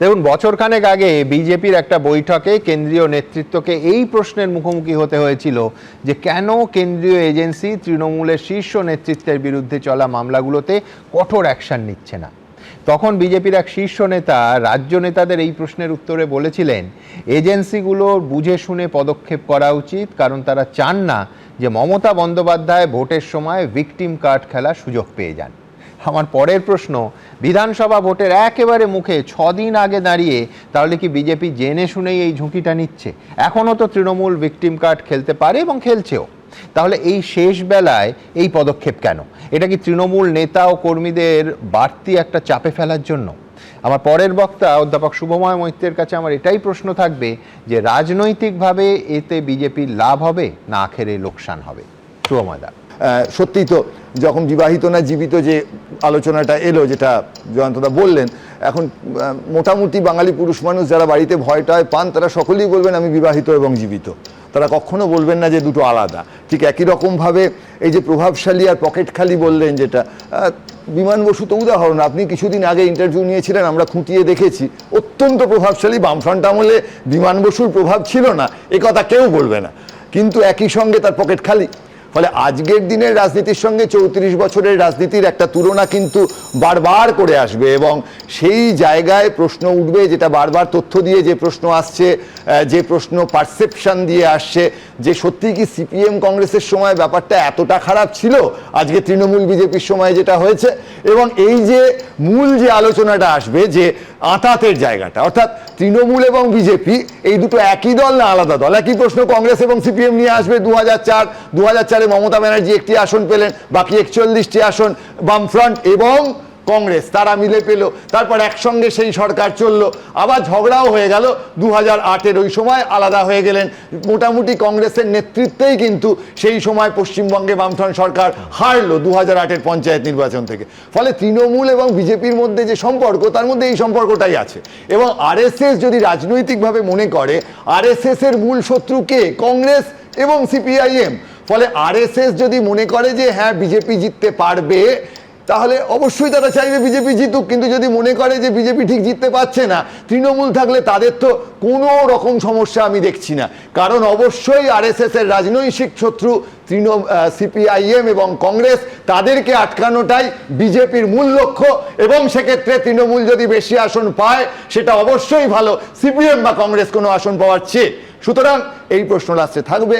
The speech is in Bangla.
দেখুন, বছরখানেক আগে বিজেপির একটা বৈঠকে কেন্দ্রীয় নেতৃত্বকে এই প্রশ্নের মুখোমুখি হতে হয়েছিল যে কেন কেন্দ্রীয় এজেন্সি তৃণমূলের শীর্ষ নেতৃত্বের বিরুদ্ধে চলা মামলাগুলোতে কঠোর অ্যাকশন নিচ্ছে না। তখন বিজেপির এক শীর্ষ নেতা রাজ্য নেতাদের এই প্রশ্নের উত্তরে বলেছিলেন, এজেন্সিগুলোর বুঝে শুনে পদক্ষেপ করা উচিত, কারণ তারা চান না যে মমতা বন্দ্যোপাধ্যায় ভোটের সময় ভিকটিম কার্ড খেলার সুযোগ পেয়ে যান। আমার পরের প্রশ্ন, বিধানসভা ভোটের একেবারে মুখে 6 দিন আগে দাঁড়িয়ে তাহলে কি বিজেপি জেনে শুনেই এই ঝুঁকিটা নিচ্ছে? এখনও তো তৃণমূল ভিকটিম কার্ড খেলতে পারে এবং খেলছেও, তাহলে এই শেষ বেলায় এই পদক্ষেপ কেন? এটা কি তৃণমূল নেতা ও কর্মীদের বাড়তি একটা চাপে ফেলার জন্য? আমার পরের বক্তা অধ্যাপক শুভময় মৈত্রের কাছে আমার এটাই প্রশ্ন থাকবে যে রাজনৈতিকভাবে এতে বিজেপির লাভ হবে না আখেরে লোকসান হবে? শুভময় দা। সত্যিই তো, যখন বিবাহিত না জীবিত যে আলোচনাটা এলো, যেটা জয়ন্তদা বললেন, এখন মোটামুটি বাঙালি পুরুষ মানুষ যারা বাড়িতে ভয়টায় পান তারা সকলেই বলবেন আমি বিবাহিত এবং জীবিত। তারা কখনো বলবেন না যে দুটো আলাদা। ঠিক একই রকমভাবে এই যে প্রভাবশালী আর পকেট খালি বললেন, যেটা বিমান বসু তো উদাহরণ, আপনি কিছুদিন আগে ইন্টারভিউ নিয়েছিলেন, আমরা খুঁটিয়ে দেখেছি, অত্যন্ত প্রভাবশালী। বামফ্রন্ট আমলে বিমান বসুর প্রভাব ছিল না এ কথা কেউ বলবে না, কিন্তু একই সঙ্গে তার পকেট খালি। ফলে আজকের দিনের রাজনীতির সঙ্গে 34 বছরের রাজনীতির একটা তুলনা কিন্তু বারবার করে আসবে, এবং সেই জায়গায় প্রশ্ন উঠবে, যেটা বারবার তথ্য দিয়ে যে প্রশ্ন আসছে, যে প্রশ্ন পারসেপশন দিয়ে আসছে, যে সত্যি কি সিপিএম কংগ্রেসের সময় ব্যাপারটা এতটা খারাপ ছিল আজকে তৃণমূল বিজেপির সময় যেটা হয়েছে? এবং এই যে মূল যে আলোচনাটা আসবে, যে আঁতাতের জায়গাটা, অর্থাৎ তৃণমূল এবং বিজেপি এই দুটো একই দল না আলাদা দল? একই প্রশ্ন কংগ্রেস এবং সিপিএম নিয়ে আসবে। 2004 মমতা ব্যানার্জি একটি আসন পেলেন, বাকি 41টি আসন বামফ্রন্ট এবং কংগ্রেস তারা মিলে পেল। তারপর একসঙ্গে সেই সরকার চললো, আবার ঝগড়াও হয়ে গেল। 2008-এর ওই সময় আলাদা হয়ে গেলেন। মোটামুটি কংগ্রেসের নেতৃত্বেই কিন্তু সেই সময় পশ্চিমবঙ্গে বামফ্রন্ট সরকার হারলো 2008-এর পঞ্চায়েত নির্বাচন থেকে। ফলে তৃণমূল এবং বিজেপির মধ্যে যে সম্পর্ক, তার মধ্যে এই সম্পর্কটাই আছে। এবং আরএসএস যদি রাজনৈতিকভাবে মনে করে আরএসএস এর মূল শত্রু কে? কংগ্রেস এবং সিপিআইএম। ফলে আরএসএস যদি মনে করে যে হ্যাঁ বিজেপি জিততে পারবে, তাহলে অবশ্যই তারা চাইবে বিজেপি জিতুক। কিন্তু যদি মনে করে যে বিজেপি ঠিক জিততে পারছে না, তৃণমূল থাকলে তাদের তো কোনো রকম সমস্যা আমি দেখছি না। কারণ অবশ্যই আরএসএস এর রাজনৈতিক শত্রু সিপিআইএম এবং কংগ্রেস, তাদেরকে আটকানোটাই বিজেপির মূল লক্ষ্য। এবং সেক্ষেত্রে তৃণমূল যদি বেশি আসন পায় সেটা অবশ্যই ভালো, সিপিএম বা কংগ্রেস কোনো আসন পাওয়ার চেয়ে। সুতরাং এই প্রশ্ন লাস্টে থাকবে।